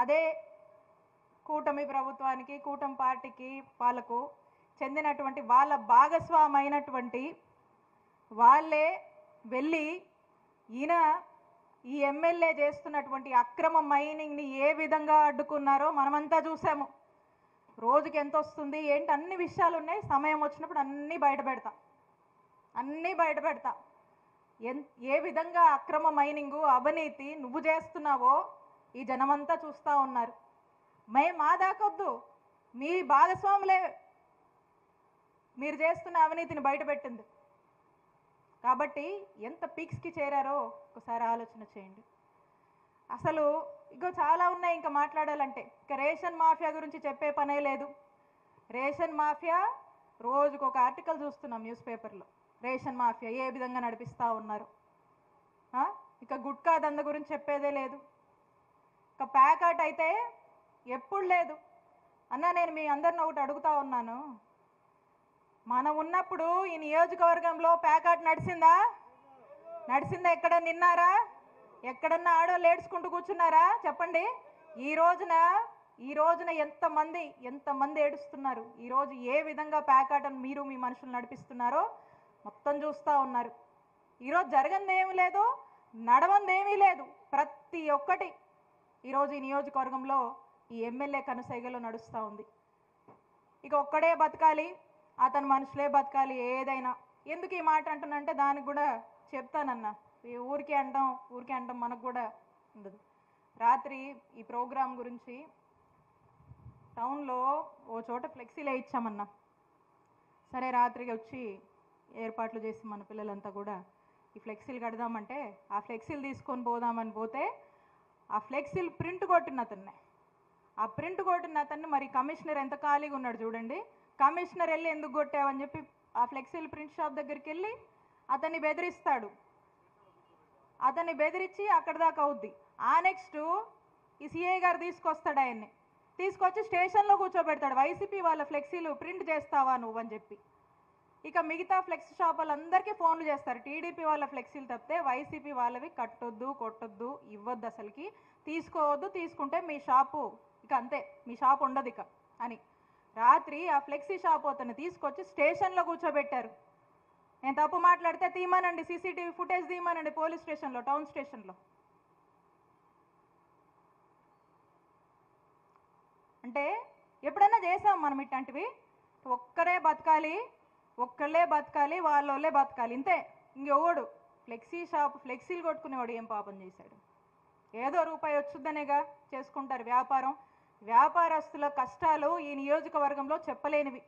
అదే కూటమి ప్రభుత్వానికి, కూటమి పార్టీకి వాళ్ళకు చెందినటువంటి వాళ్ళ భాగస్వామైనటువంటి వాళ్ళే వెళ్ళి ఈయన ఈ ఎమ్మెల్యే చేస్తున్నటువంటి అక్రమ మైనింగ్ని ఏ విధంగా అడ్డుకున్నారో మనమంతా చూసాము. రోజుకి ఎంత వస్తుంది ఏంటి అన్ని విషయాలు ఉన్నాయి. సమయం వచ్చినప్పుడు అన్నీ బయట పెడతా. ఏ విధంగా అక్రమ మైనింగు అవినీతి నువ్వు చేస్తున్నావో ఈ జనమంతా చూస్తూ ఉన్నారు. మా దాకొద్దు, మీ భాగస్వాములే మీరు చేస్తున్న అవినీతిని బయటపెట్టింది. కాబట్టి ఎంత పీక్స్కి చేరారో ఒకసారి ఆలోచన చేయండి. అసలు ఇగో చాలా ఉన్నాయి ఇంకా మాట్లాడాలంటే. ఇక రేషన్ మాఫియా గురించి చెప్పే పనే లేదు. రేషన్ మాఫియా రోజుకు ఒక ఆర్టికల్ చూస్తున్నాం న్యూస్ పేపర్లో. రేషన్ మాఫియా ఏ విధంగా నడిపిస్తూ ఉన్నారు. ఇక గుట్కా దంద గురించి చెప్పేదే లేదు. ఇక ప్యాకెట్ అయితే ఎప్పుడు లేదు. అన్న నేను మీ అందరిని ఒకటి అడుగుతా ఉన్నాను, మనం ఉన్నప్పుడు ఈ నియోజకవర్గంలో ప్యాకెట్ నడిచిందా? ఎక్కడ నిన్నారా? ఎక్కడన్నా ఆడోళ్ళు ఏడ్చుకుంటూ కూర్చున్నారా? చెప్పండి. ఈ రోజున ఎంతమంది ఏడుస్తున్నారు. ఈరోజు ఏ విధంగా ప్యాకెట్ను మీరు మీ మనుషులు నడిపిస్తున్నారో మొత్తం చూస్తూ ఉన్నారు. ఈరోజు జరగందేమీ లేదు, నడవందేమీ లేదు. ప్రతి ఒక్కటి ఈరోజు ఈ నియోజకవర్గంలో ఈ ఎమ్మెల్యే కనుసైగలో నడుస్తూ ఉంది. ఇక ఒక్కడే బతకాలి, అతని మనుషులే బతకాలి. ఏదైనా ఎందుకు ఈ మాట అంటున్నంటే దానికి కూడా చెప్తానన్నా. ఊరికే అంటాం మనకు కూడా ఉండదు. రాత్రి ఈ ప్రోగ్రాం గురించి టౌన్లో ఓ చోట ఫ్లెక్సీలే ఇచ్చామన్నా. సరే రాత్రికి వచ్చి ఏర్పాట్లు చేసి మన పిల్లలంతా కూడా ఈ ఫ్లెక్సీలు కడదామంటే ఆ ఫ్లెక్సీలు తీసుకొని పోదామని పోతే ఆ ఫ్లెక్సీలు ప్రింట్ కొట్టిన అతన్ని మరి కమిషనర్ ఎంత ఖాళీగా ఉన్నాడు చూడండి. కమిషనర్ వెళ్ళి ఎందుకు కొట్టావని చెప్పి ఆ ఫ్లెక్సీలు ప్రింట్ షాప్ దగ్గరికి వెళ్ళి అతన్ని బెదిరిస్తాడు. అతన్ని బెదిరించి అక్కడ దాకా అవుద్ది. ఆ నెక్స్ట్ ఈ సిఐ గారు తీసుకొస్తాడు, ఆయన్ని తీసుకొచ్చి స్టేషన్లో కూర్చోబెడతాడు. వైసీపీ వాళ్ళ ఫ్లెక్సీలు ప్రింట్ చేస్తావా నువ్వు అని చెప్పి. ఇక మిగతా ఫ్లెక్స్ షాప్ వాళ్ళందరికీ ఫోన్లు చేస్తారు. టీడీపీ వాళ్ళ ఫ్లెక్సీలు తప్పితే వైసీపీ వాళ్ళవి కట్టొద్దు, కొట్టొద్దు, ఇవ్వద్దు, అసలుకి తీసుకోవద్దు, తీసుకుంటే మీ షాపు ఇక అంతే, మీ షాప్ ఉండదు ఇక అని. రాత్రి ఆ ఫ్లెక్సీ షాప్ అతను తీసుకొచ్చి స్టేషన్లో కూర్చోబెట్టారు. నేను తప్పు మాట్లాడితే తీయమనండి, సీసీటీవీ ఫుటేజ్ తీయమనండి పోలీస్ స్టేషన్లో, టౌన్ స్టేషన్లో. అంటే ఎప్పుడైనా చేసాం మనం ఇట్లాంటివి? ఒక్కళ్ళే బతకాలి, వాళ్ళోళ్ళే బతకాలి, ఇంతే. ఇంకెవడు ఫ్లెక్సీలు కొట్టుకునేవాడు ఏం పాపం చేశాడు? ఏదో రూపాయి వచ్చుద్దనేగా చేసుకుంటారు వ్యాపారం. వ్యాపారస్తుల కష్టాలు ఈ నియోజకవర్గంలో చెప్పలేనివి.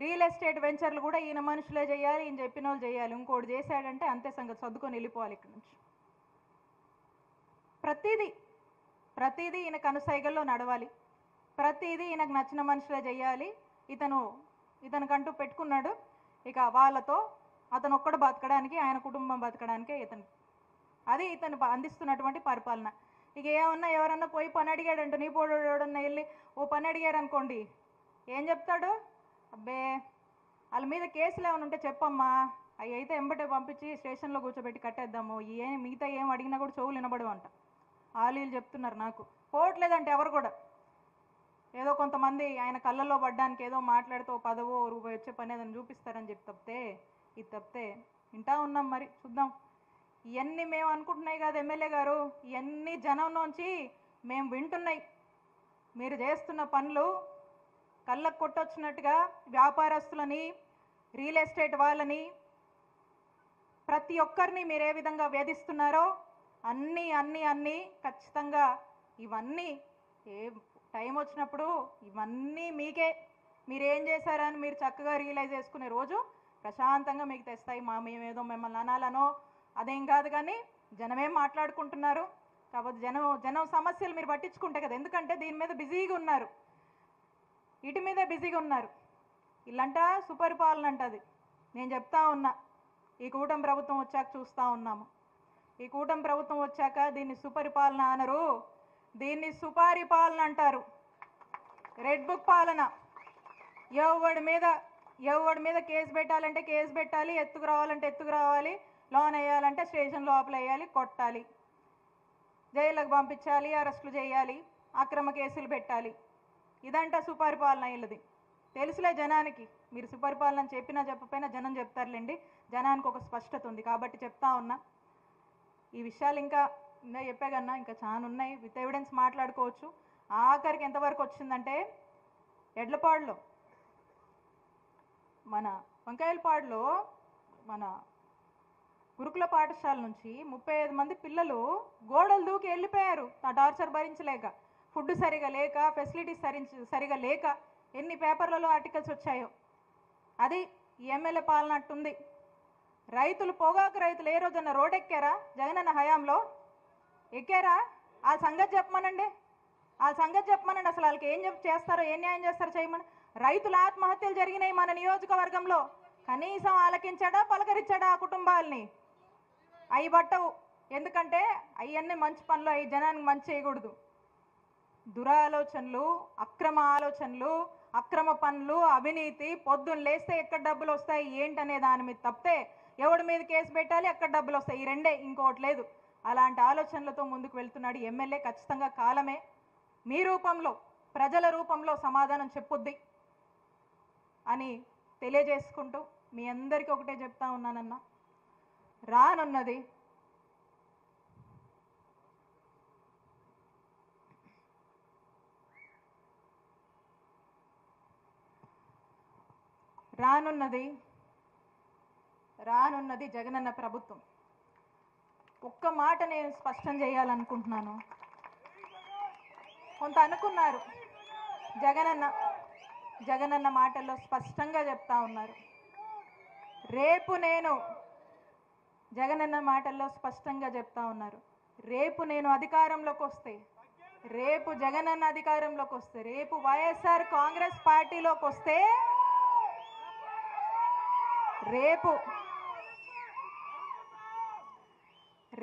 రియల్ ఎస్టేట్ వెంచర్లు కూడా ఈయన మనుషులే చేయాలి, ఈయన చెప్పిన వాళ్ళు చేయాలి. ఇంకోటి చేశాడంటే అంతే సంగతి, సర్దుకొని వెళ్ళిపోవాలి ఇక్కడ నుంచి. ప్రతిదీ ఈయన కనుసైగల్లో నడవాలి. ప్రతిదీ ఈయనకు నచ్చిన మనుషులే చేయాలి. ఇతనికంటూ పెట్టుకున్నాడు. ఇక వాళ్ళతో అతను ఒక్కడు బతకడానికి, ఆయన కుటుంబం బతకడానికే అది ఇతను అందిస్తున్నటువంటి పరిపాలన. ఇక ఏమన్నా ఎవరన్నా పోయి పని అడిగాడంటే, నీ పోడు ఎవడన్నా వెళ్ళి ఓ పని అడిగారు అనుకోండి, ఏం చెప్తాడు? అబ్బే వాళ్ళ మీద కేసులు ఏమైనా ఉంటే చెప్పమ్మా, అవి అయితే ఎంబటే పంపించి స్టేషన్లో కూర్చోబెట్టి కట్టేద్దాము, మిగతా ఏం అడిగినా కూడా చెవులు వినబడవు అంట. వీళ్ళు చెప్తున్నారు నాకు. పోవట్లేదంటే ఎవరు కూడా, ఏదో కొంతమంది ఆయన కళ్ళల్లో పడ్డానికి ఏదో మాట్లాడుతూ పదవో రూపాయి వచ్చే పని ఏదైనా చూపిస్తారని చెప్తే ఇది తప్పితే వింటా ఉన్నాం. మరి చూద్దాం. ఇవన్నీ మేము అనుకుంటున్నాయి కాదు ఎమ్మెల్యే గారు, ఇవన్నీ జనంలోంచి మేము వింటున్నాయి. మీరు చేస్తున్న పనులు కళ్ళకు కొట్టొచ్చినట్టుగా వ్యాపారస్తులని, రియల్ ఎస్టేట్ వాళ్ళని, ప్రతి ఒక్కరిని మీరు ఏ విధంగా వేధిస్తున్నారో అన్నీ ఖచ్చితంగా ఇవన్నీ టైం వచ్చినప్పుడు ఇవన్నీ మీకే, మీరేం చేశారని మీరు చక్కగా రియలైజ్ చేసుకునే రోజు ప్రశాంతంగా మీకు తెస్తాయి. మేమేదో మిమ్మల్ని అనాలనో అదేం కాదు, కానీ జనమేం మాట్లాడుకుంటున్నారు కాబట్టి జనం సమస్యలు మీరు పట్టించుకుంటే కదా. ఎందుకంటే దీని మీద బిజీగా ఉన్నారు, వీటి మీదే బిజీగా ఉన్నారు. ఇల్లంట సుపరిపాలన అంటది. నేను చెప్తా ఉన్నా, ఈ కూటమి ప్రభుత్వం వచ్చాక చూస్తూ ఉన్నాము. ఈ కూటమి ప్రభుత్వం వచ్చాక దీన్ని సుపరిపాలన అనరు, దీన్ని సుపారిపాలన అంటారు. రెడ్ బుక్ పాలన. ఎవడి మీద కేసు పెట్టాలంటే కేసు పెట్టాలి, ఎత్తుకు రావాలంటే ఎత్తుకు రావాలి, లోన్ వేయాలంటే స్టేషన్ లోపల వేయాలి, కొట్టాలి. జైళ్ళకు పంపించాలి, అరెస్టులు చేయాలి, అక్రమ కేసులు పెట్టాలి. ఇదంట సుపరిపాలన ఇల్లది. తెలుసులే జనానికి, మీరు సుపరిపాలన చెప్పినా చెప్పకపోయినా జనం చెప్తారులేండి. జనానికి ఒక స్పష్టత ఉంది కాబట్టి చెప్తా ఉన్నా. ఈ విషయాలు ఇంకా చెప్పే కన్నా ఇంకా చాలా ఉన్నాయి, విత్ ఎవిడెన్స్ మాట్లాడుకోవచ్చు. ఆఖరికి ఎంతవరకు వచ్చిందంటే ఎడ్లపాడులో, మన వంకాయలపాడులో మన గురుకుల పాఠశాల నుంచి 35 మంది పిల్లలు గోడలు దూకి వెళ్ళిపోయారు. ఆ టార్చర్ భరించలేక, ఫుడ్ సరిగా లేక, ఫెసిలిటీస్ సరిగా లేక ఎన్ని పేపర్లలో ఆర్టికల్స్ వచ్చాయో. అది ఎమ్మెల్యే పాలన అట్టుంది. రైతులు, పొగాకు రైతులు ఏ రోజన్నా రోడ్ ఎక్కారా? జగనన్న హయాంలో ఎక్కారా? ఆ సంగతి చెప్పమనండి, ఆ సంగతి చెప్పమనండి. అసలు వాళ్ళకి ఏం చేస్తారో, ఏం న్యాయం చేస్తారో చేయమని. రైతుల ఆత్మహత్యలు జరిగినాయి మన నియోజకవర్గంలో. కనీసం ఆలకించాడా, పలకరించాడా ఆ కుటుంబాలని? అవి పట్టవు. ఎందుకంటే అవన్నీ మంచి పనులు, అవి జనానికి మంచి చేయకూడదు. దురాలోచనలు, అక్రమ ఆలోచనలు, అక్రమ పనులు, అవినీతి, పొద్దున్న లేస్తే ఎక్కడ డబ్బులు వస్తాయి ఏంటనే దాని మీద తప్పితే ఎవడి మీద కేసు పెట్టాలి, ఎక్కడ డబ్బులు వస్తాయి, ఈ రెండే, ఇంకోటి లేదు. అలాంటి ఆలోచనలతో ముందుకు వెళ్తున్నాడు ఎమ్మెల్యే. ఖచ్చితంగా కాలమే మీ రూపంలో, ప్రజల రూపంలో సమాధానం చెప్పుద్ది అని తెలియజేసుకుంటూ మీ అందరికీ ఒకటే చెప్తా ఉన్నానన్నా, రానున్నది రానున్నది జగనన్న ప్రభుత్వం. ఒక్క మాట నేను స్పష్టం చేయాలనుకుంటున్నాను. కొంత అనుకున్నారు, జగనన్న మాటల్లో స్పష్టంగా చెప్తా ఉన్నారు. జగనన్న మాటల్లో స్పష్టంగా చెప్తా ఉన్నారు, రేపు నేను అధికారంలోకి వస్తే, రేపు జగనన్న అధికారంలోకి వస్తే, రేపు వైఎస్ఆర్ కాంగ్రెస్ పార్టీలోకి వస్తే,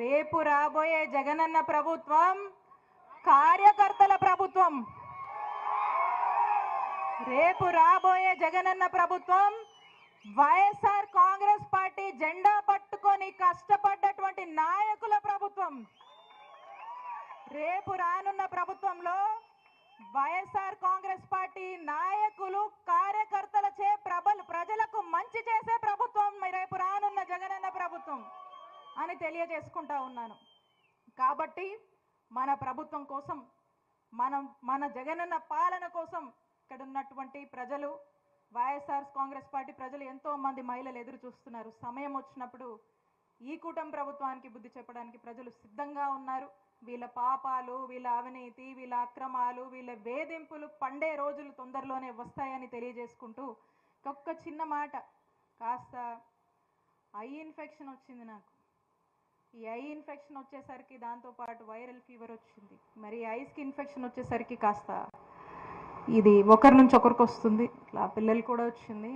రేపు రాబోయే జగనన్న ప్రభుత్వం కార్యకర్తల ప్రభుత్వం. రేపు రాబోయే జగనన్న ప్రభుత్వం వైఎస్ఆర్ కాంగ్రెస్ పార్టీ జెండా పట్టుకొని కష్టపడ్డటువంటి నాయకుల ప్రభుత్వం. రేపు రానున్న ప్రభుత్వంలో వైఎస్ఆర్ కాంగ్రెస్ పార్టీ నాయకులు, కార్యకర్తలచే ప్రజలకు మంచి చేసే ప్రభుత్వం రేపు రానున్న జగనన్న ప్రభుత్వం అని తెలియజేసుకుంటా ఉన్నాను. కాబట్టి మన ప్రభుత్వం కోసం, మన జగనన్న పాలన కోసం ఇక్కడ ఉన్నటువంటి ప్రజలు, వైఎస్ఆర్ కాంగ్రెస్ పార్టీ ప్రజలు, ఎంతో మంది మహిళలు ఎదురు చూస్తున్నారు. సమయం వచ్చినప్పుడు ఈ కూటమి ప్రభుత్వానికి బుద్ధి చెప్పడానికి ప్రజలు సిద్ధంగా ఉన్నారు. వీళ్ళ పాపాలు, వీళ్ళ అవినీతి, వీళ్ళ అక్రమాలు, వీళ్ళ వేధింపులు పండే రోజులు తొందరలోనే వస్తాయని తెలియజేసుకుంటూ, ఒక్క చిన్న మాట, కాస్త ఐ ఇన్ఫెక్షన్ వచ్చింది నాకు. ఈ ఐ ఇన్ఫెక్షన్ వచ్చేసరికి దాంతోపాటు వైరల్ ఫీవర్ వచ్చింది. మరి ఐస్కి ఇన్ఫెక్షన్ వచ్చేసరికి కాస్త ఇది ఒకరి నుంచి ఒకరికి వస్తుంది. ఇట్లా పిల్లలు కూడా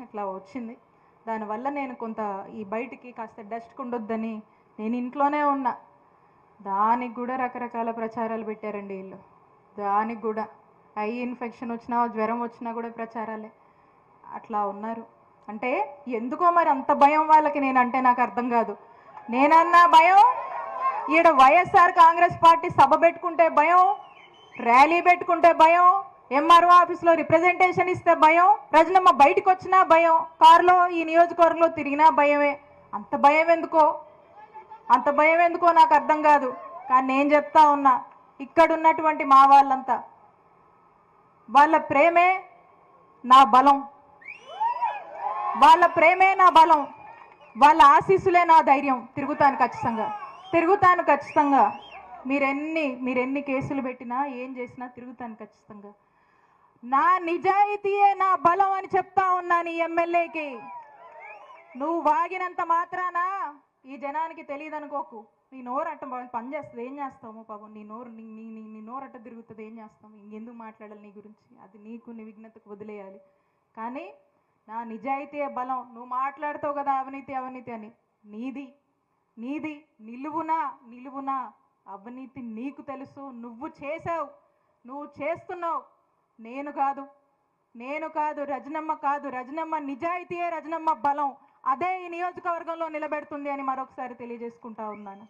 అట్లా వచ్చింది. దానివల్ల నేను కొంత ఈ బయటికి కాస్త డస్ట్ ఉండొద్దని నేను ఇంట్లోనే ఉన్నా. దానికి కూడా రకరకాల ప్రచారాలు పెట్టారండి వీళ్ళు. దానికి కూడా ఐ ఇన్ఫెక్షన్ వచ్చినా, జ్వరం వచ్చినా కూడా ప్రచారాలే. అట్లా ఉన్నారు. అంటే ఎందుకో మరి అంత భయం వాళ్ళకి, నేనంటే నాకు అర్థం కాదు. నేనన్నా భయం, ఈడ వైఎస్ఆర్ కాంగ్రెస్ పార్టీ సభ పెట్టుకుంటే భయం, ర్యాలీ పెట్టుకుంటే భయం, ఎంఆర్ఓ ఆఫీస్లో రిప్రజెంటేషన్ ఇస్తే భయం, రజనమ్మ బయటకు వచ్చినా భయం, కారులో ఈ నియోజకవర్గంలో తిరిగినా భయమే. అంత భయం ఎందుకో నాకు అర్థం కాదు. కానీ నేను చెప్తా ఉన్నా, ఇక్కడ ఉన్నటువంటి మా వాళ్ళంతా, వాళ్ళ ప్రేమే నా బలం, వాళ్ళ ఆశీస్సులే నా ధైర్యం. తిరుగుతాను ఖచ్చితంగా. మీరెన్ని కేసులు పెట్టినా, ఏం చేసినా తిరుగుతాను ఖచ్చితంగా. నా నిజాయితీయే నా బలం అని చెప్తా ఉన్నాను ఈ ఎమ్మెల్యేకి. నువ్వు వాగినంత మాత్రాన ఈ జనానికి తెలియదు అనుకోకు. నీ నోరు అట్ట పనిచేస్తుంది, ఏం చేస్తాము పాపం. నీ నోరు అట్ట తిరుగుతుంది, ఏం చేస్తాము. ఇంకెందుకు మాట్లాడాలి నీ గురించి, అది నీకు నీ విఘ్నతకు వదిలేయాలి. కానీ నా నిజాయితీయే బలం. నువ్వు మాట్లాడుతావు కదా అవినీతి అని, నీది నిలువునా అవినీతి నీకు తెలుసు. నువ్వు చేసావు, నువ్వు చేస్తున్నావు. నేను కాదు, రజనమ్మ నిజాయితీయే రజనమ్మ బలం. అదే ఈ నియోజకవర్గంలో నిలబెడుతుంది అని మరొకసారి తెలియజేసుకుంటా ఉన్నాను.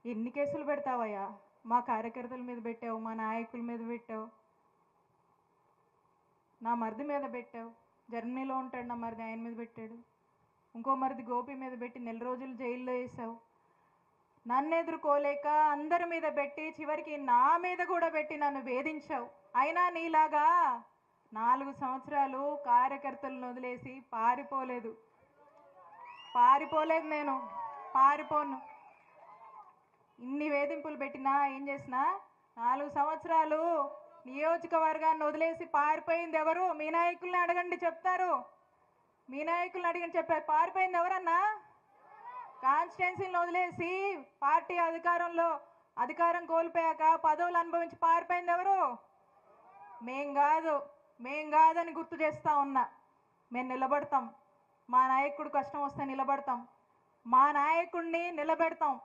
ఎన్ని కేసులు పెడతావయ్యా? మా కార్యకర్తల మీద పెట్టావు, మా నాయకుల మీద పెట్టావు, నా మరిది మీద పెట్టావు. జర్మనీలో ఉంటాడు నా మరిది, ఆయన మీద పెట్టాడు. ఇంకో మరిది గోపి మీద పెట్టి 4 రోజులు జైల్లో వేసావు. నన్ను ఎదుర్కోలేక అందరి మీద పెట్టి చివరికి నా మీద కూడా పెట్టి నన్ను వేధించావు. అయినా నీలాగా 4 సంవత్సరాలు కార్యకర్తలను వదిలేసి పారిపోలేదు. నేను పారిపోను. ఇన్ని వేధింపులు పెట్టినా ఏం చేసినా 4 సంవత్సరాలు నియోజకవర్గాన్ని వదిలేసి పారిపోయింది ఎవరు? మీ నాయకుల్ని అడగండి, చెప్తారు. మీ నాయకుల్ని అడిగండి, చెప్పారు. పారిపోయింది ఎవరన్నా? కాన్స్టిట్యున్సీని వదిలేసి పార్టీ అధికారం కోల్పోయాక పదవులు అనుభవించి పారిపోయింది ఎవరు? మేం కాదని గుర్తు చేస్తా ఉన్నా. మేము నిలబడతాం. మా నాయకుడు కష్టం వస్తే నిలబడతాం. మా నాయకుడిని నిలబెడతాం.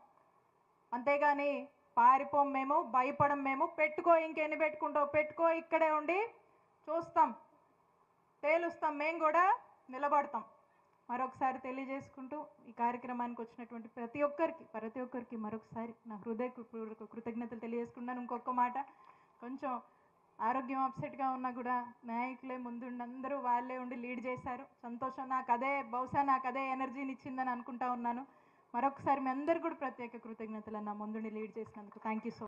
అంతేగాని పారిపోం మేము, భయపడం మేము. పెట్టుకో, ఇంకెన్ని పెట్టుకుంటావు పెట్టుకో, ఇక్కడే ఉండి చూస్తాం, తేలుస్తాం. మేము కూడా నిలబడతాం. మరొకసారి తెలియజేసుకుంటూ ఈ కార్యక్రమానికి వచ్చినటువంటి ప్రతి ఒక్కరికి మరొకసారి నా హృదయపూర్వక కృతజ్ఞతలు తెలియజేసుకున్నాను. ఇంకొక మాట, కొంచెం ఆరోగ్యం అప్సెట్గా ఉన్నా కూడా నాయకులే ముందుండి అందరూ వాళ్ళే ఉండి లీడ్ చేశారు. సంతోషం. బహుశా నాకు అదే ఎనర్జీని ఇచ్చిందని అనుకుంటా ఉన్నాను. మరొకసారి మీ అందరు కూడా ప్రత్యేక కృతజ్ఞతలు నా ముందుండి లీడ్ చేసినందుకు. Thank you so much.